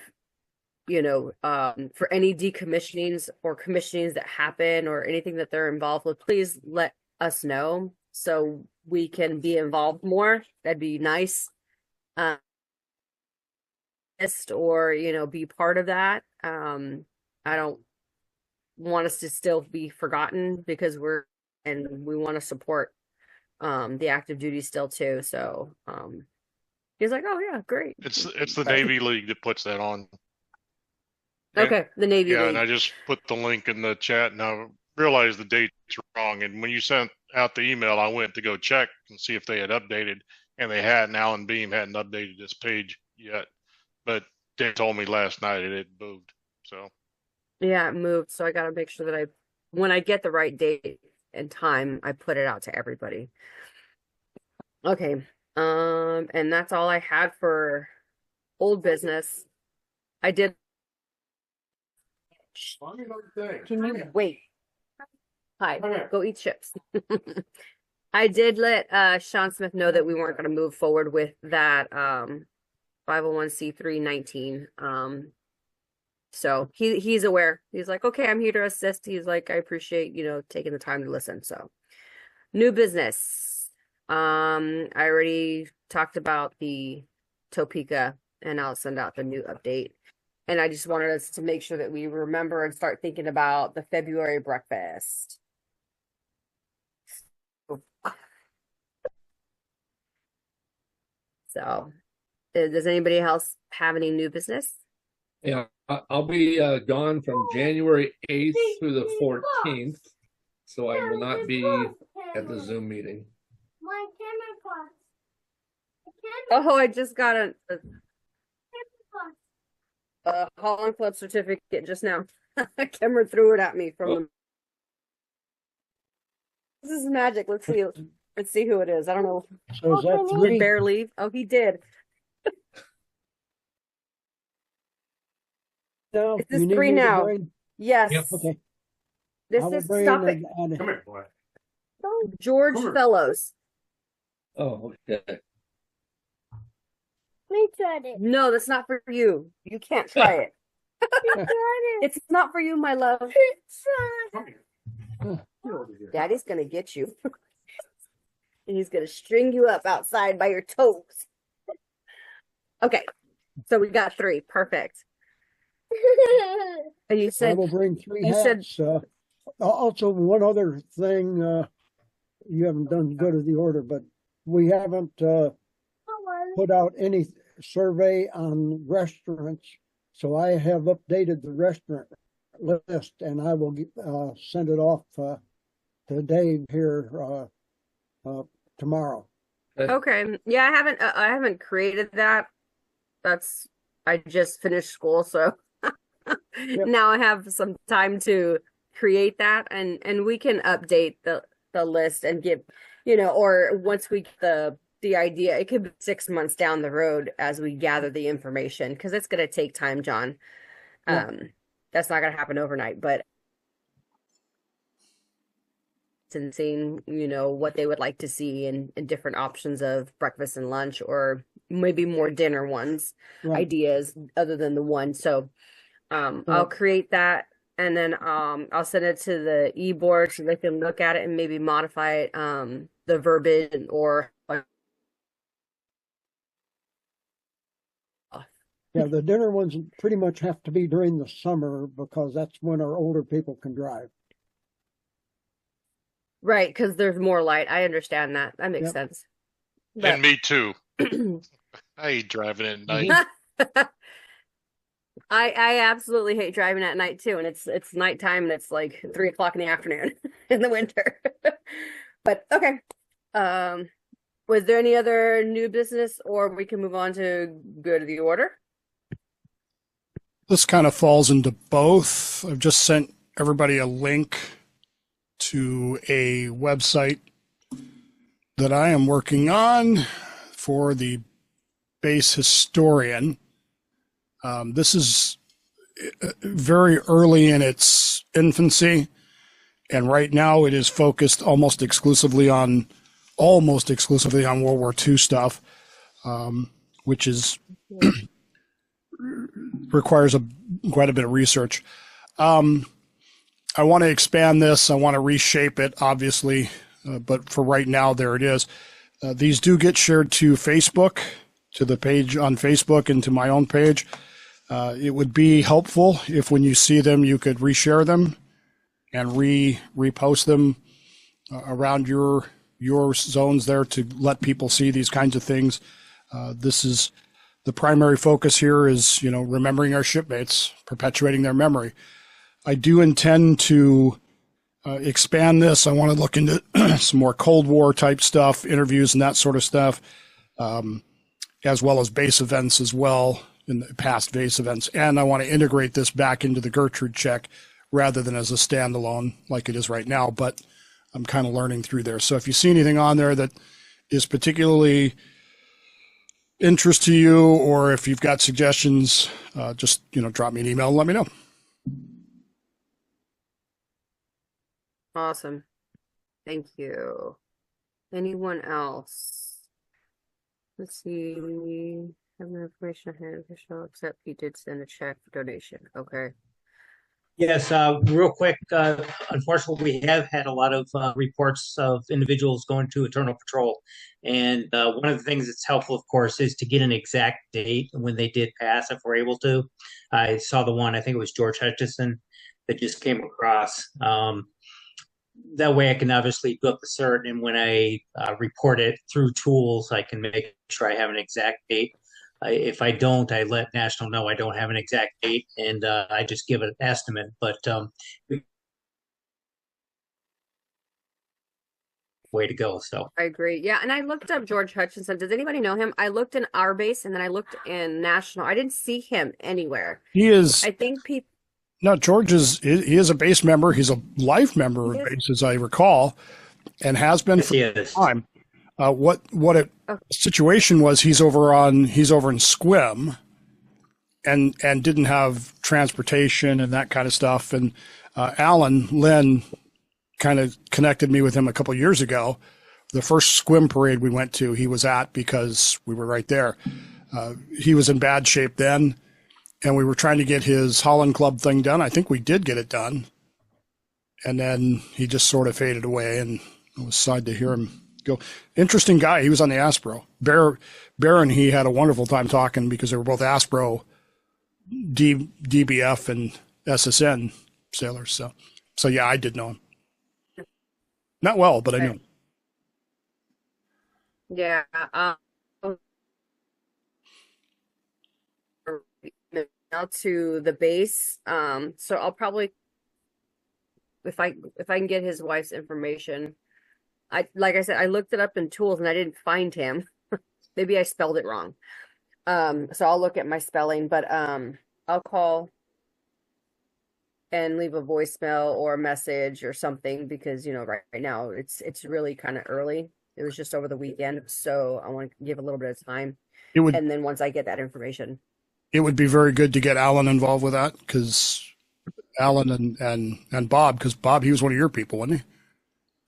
Speaker 1: for any decommissionings or commissionings that happen or anything that they're involved with, please let us know so we can be involved more. That'd be nice. Or, be part of that. I don't want us to still be forgotten because we want to support the active duty still too. So he's like, oh yeah, great.
Speaker 6: It's the Navy League that puts that on.
Speaker 1: Okay, the Navy League.
Speaker 6: And I just put the link in the chat, and I realized the date's wrong. And when you sent out the email, I went to go check and see if they had updated, and they hadn't. Alan Beam hadn't updated this page yet, but they told me last night it moved. So
Speaker 1: yeah, it moved. So I got to make sure that when I get the right date and time, I put it out to everybody. Okay. And that's all I had for old business. I did. Can you wait? Hi, go eat chips. I did let Sean Smith know that we weren't going to move forward with that 501c3 19. So he's aware. He's like, okay, I'm here to assist. He's like, I appreciate, taking the time to listen. So new business. I already talked about the Topeka, and I'll send out the new update. And I just wanted us to make sure that we remember and start thinking about the February breakfast. So, does anybody else have any new business?
Speaker 8: Yeah, I'll be gone from January 8th through the 14th, so I will not be at the Zoom meeting.
Speaker 1: Oh, I just got a Holland Club certificate just now. Cameron threw it at me from the. This is magic. Let's see. Let's see who it is. I don't know.
Speaker 5: So is that
Speaker 1: Did
Speaker 5: three?
Speaker 1: Bear leave? Oh, he did.
Speaker 5: No,
Speaker 1: This is
Speaker 5: you need
Speaker 1: 3
Speaker 5: me to
Speaker 1: now.
Speaker 5: bring?
Speaker 1: Yes.
Speaker 8: Yep.
Speaker 5: Okay.
Speaker 1: This
Speaker 5: I will
Speaker 1: is
Speaker 5: bring
Speaker 1: stop
Speaker 5: in
Speaker 1: it.
Speaker 8: Come here, boy.
Speaker 1: George
Speaker 8: Come here.
Speaker 1: Fellows.
Speaker 8: Oh, okay.
Speaker 7: We tried it.
Speaker 1: No, that's not for you. You can't try it. It's not for you, my love. Daddy's gonna get you. And he's gonna string you up outside by your toes. Okay. So we got 3. Perfect. And you
Speaker 5: I
Speaker 1: said
Speaker 5: will bring 3
Speaker 1: you said-
Speaker 5: hats. Also, one other thing, you haven't done good of the order, but we haven't put out any survey on restaurants. So I have updated the restaurant list, and I will send it off to Dave here tomorrow.
Speaker 1: okay. Yeah, I haven't created that. I just finished school, so now I have some time to create that, and we can update the list and give, or once we get the idea, it could be 6 months down the road as we gather the information, because it's going to take time, John.
Speaker 5: Yeah.
Speaker 1: That's not going to happen overnight, but and seeing, what they would like to see in different options of breakfast and lunch, or maybe more dinner ones,
Speaker 5: Right.
Speaker 1: ideas other than the one. So I'll create that, and then I'll send it to the eBoard so they can look at it and maybe modify it, the verbiage or
Speaker 5: Yeah, the dinner ones pretty much have to be during the summer because that's when our older people can drive.
Speaker 1: right, because there's more light. I understand that. That makes
Speaker 5: Yep.
Speaker 1: sense.
Speaker 6: And me too. I hate driving at night.
Speaker 1: I absolutely hate driving at night too, and it's nighttime and it's like 3 o'clock in the afternoon in the winter. But okay. Was there any other new business, or we can move on to go to the order?
Speaker 3: This kind of falls into both. I've just sent everybody a link to a website that I am working on for the base historian. This is very early in its infancy, and right now it is focused almost exclusively on World War II stuff, which is requires quite a bit of research. I want to expand this. I want to reshape it, obviously, but for right now, there it is. These do get shared to Facebook, to the page on Facebook, and to my own page. It would be helpful if when you see them, you could reshare them and repost them around your zones there to let people see these kinds of things. This is the primary focus here is, remembering our shipmates, perpetuating their memory. I do intend to expand this. I want to look into some more Cold War type stuff, interviews and that sort of stuff, as well as base events as well, in the past base events. And I want to integrate this back into the Gertrude check rather than as a standalone like it is right now. But I'm kind of learning through there. So if you see anything on there that is particularly interest to you, or if you've got suggestions, just, drop me an email and let me know.
Speaker 1: Awesome. Thank you. Anyone else? Let's see. Have no information ahead of the show, except he did send a check for donation. Okay.
Speaker 4: Yes, real quick. Unfortunately, we have had a lot of reports of individuals going to Eternal Patrol. And one of the things that's helpful, of course, is to get an exact date when they did pass, if we're able to. I saw the one, I think it was George Hutchison, that just came across. That way I can obviously book the cert, and when I report it through tools, I can make sure I have an exact date. If I don't, I let National know I don't have an exact date, and I just give an estimate. But way to go. So
Speaker 1: I agree. Yeah, and I looked up George Hutchinson. Does anybody know him? I looked in our base and then I looked in national. I didn't see him anywhere.
Speaker 3: He is.
Speaker 1: I think people.
Speaker 3: No, George he is a base member. He's a life member of base, as I recall, and has been
Speaker 4: yes,
Speaker 3: for
Speaker 4: he
Speaker 3: a
Speaker 4: is.
Speaker 3: time. Situation was he's over in Squim, and didn't have transportation and that kind of stuff. And Alan Lynn kind of connected me with him a couple of years ago. The first Squim parade we went to, he was at because we were right there. He was in bad shape then, and we were trying to get his Holland Club thing done. I think we did get it done. And then he just sort of faded away, and I was sad to hear him go. Interesting guy. He was on the Aspro. Bear and he had a wonderful time talking because they were both Aspro, DBF, and SSN sailors. So yeah, I did know him. Not well, but I knew him.
Speaker 1: Yeah. Now to the base. So I'll probably, if I can get his wife's information. Like I said, I looked it up in tools and I didn't find him. Maybe I spelled it wrong. So I'll look at my spelling, but I'll call and leave a voicemail or a message or something because right now it's really kind of early. It was just over the weekend, so I want to give a little bit of time. And then once I get that information,
Speaker 3: it would be very good to get Alan involved with that, because Alan and Bob, because Bob, he was one of your people, wasn't he?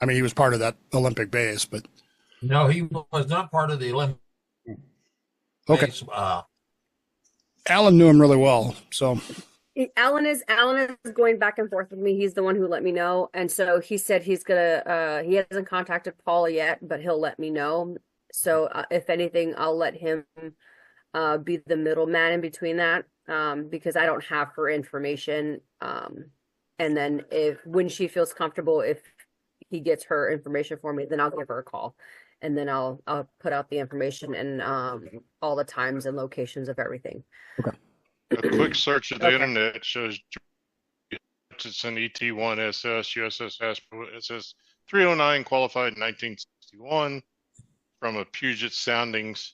Speaker 3: I mean, he was part of that Olympic base, but
Speaker 2: no, he was not part of the Olympic
Speaker 3: okay.
Speaker 2: base.
Speaker 3: Alan knew him really well, so.
Speaker 1: Alan is going back and forth with me. He's the one who let me know, and so he said he's gonna. He hasn't contacted Paula yet, but he'll let me know. So if anything, I'll let him be the middleman in between that, because I don't have her information. And then when she feels comfortable, if he gets her information for me, then I'll give her a call, and then I'll put out the information and all the times and locations of everything.
Speaker 3: Okay.
Speaker 6: A quick search of the internet shows it's an ET1 SS USS SS 309 qualified in 1961 from a Puget Soundings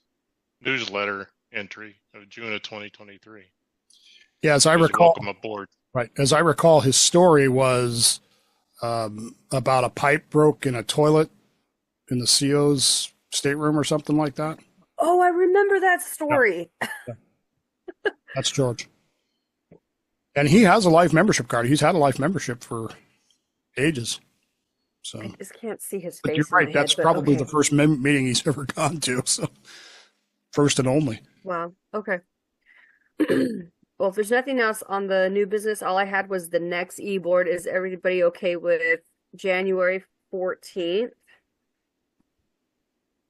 Speaker 6: newsletter entry of June of 2023.
Speaker 3: Yeah, as I recall,
Speaker 6: welcome aboard.
Speaker 3: Right, as I recall, his story was about a pipe broke in a toilet in the CO's stateroom or something like that.
Speaker 1: Oh, I remember that story.
Speaker 3: Yeah. That's George. And he has a life membership card. He's had a life membership for ages. So
Speaker 1: I just can't see his face.
Speaker 3: But you're right. That's probably the first meeting he's ever gone to. So first and only.
Speaker 1: Wow. Okay. Well, if there's nothing else on the new business, all I had was the next eBoard. Is everybody okay with January 14th?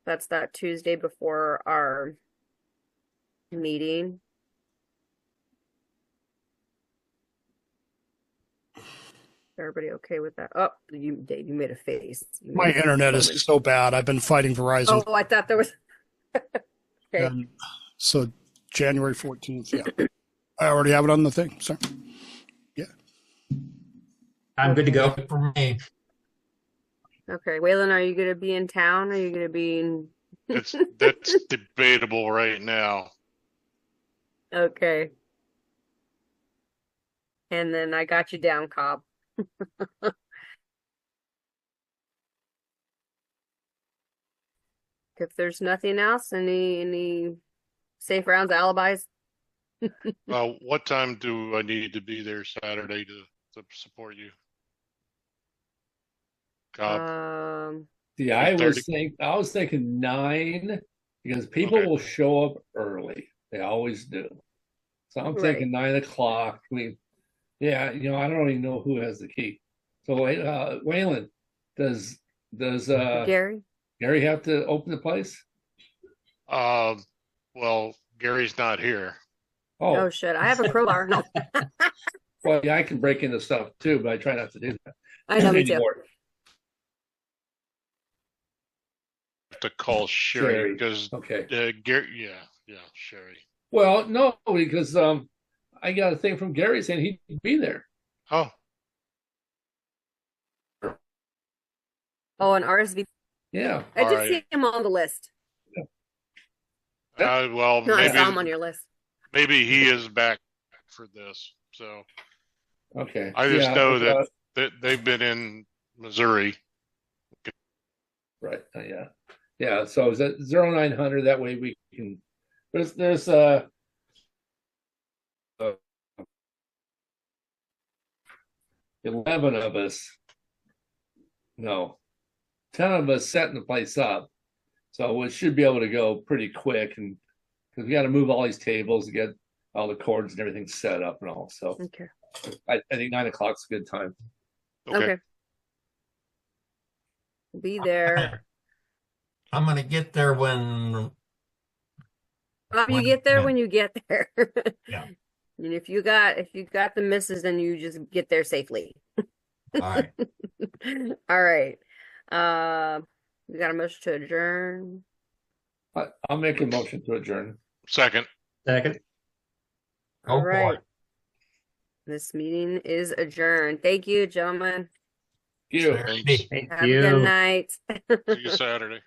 Speaker 1: That's that Tuesday before our meeting. Everybody okay with that? Oh, Dave, you made a face.
Speaker 3: My internet is so bad. I've been fighting Verizon.
Speaker 1: Oh, I thought there was. Okay.
Speaker 3: So January 14th. Yeah, I already have it on the thing. So yeah,
Speaker 4: I'm good to go.
Speaker 2: For me.
Speaker 1: Okay, Waylon, are you going to be in town? Or are you going to be in?
Speaker 6: That's debatable right now.
Speaker 1: Okay. And then I got you down, Cobb. If there's nothing else, any safe rounds, alibis?
Speaker 6: What time do I need to be there Saturday to support you? Cobb?
Speaker 8: Yeah, I was thinking 9, because people will show up early. They always do. So I'm thinking 9 o'clock. I mean, yeah, I don't even know who has the key. So Waylon, does Gary have to open the place?
Speaker 6: Well, Gary's not here.
Speaker 1: Oh shit! I have a crowbar. No.
Speaker 8: Well, yeah, I can break into stuff too, but I try not to do that.
Speaker 1: I know me too.
Speaker 6: To call Sherry because Gary, Sherry.
Speaker 8: Well, no, because I got a thing from Gary saying he'd be there.
Speaker 6: Oh,
Speaker 1: an RSVP.
Speaker 8: Yeah.
Speaker 1: I did see him on the list.
Speaker 6: Well,
Speaker 1: No, I
Speaker 6: maybe
Speaker 1: saw him on your list.
Speaker 6: maybe he is back for this. So
Speaker 8: Okay.
Speaker 6: I just know that they've been in Missouri.
Speaker 8: Right. Yeah. Yeah. So is that 0900? That way we can. There's 11 of us. No, 10 of us setting the place up. So we should be able to go pretty quick, and because we got to move all these tables to get all the cords and everything set up and all. So
Speaker 1: Okay.
Speaker 8: I think 9 o'clock's a good time.
Speaker 1: Okay. Be there.
Speaker 2: I'm gonna get there when
Speaker 1: You get there when you get there.
Speaker 2: Yeah.
Speaker 1: And if you got the misses, then you just get there safely.
Speaker 2: All right.
Speaker 1: All right. We got a motion to adjourn.
Speaker 8: I'll make a motion to adjourn.
Speaker 6: Second.
Speaker 1: All right. This meeting is adjourned. Thank you, gentlemen.
Speaker 8: Thank you.
Speaker 6: Thanks.
Speaker 4: Thank
Speaker 1: Have
Speaker 4: you.
Speaker 1: a good night.
Speaker 6: See you Saturday.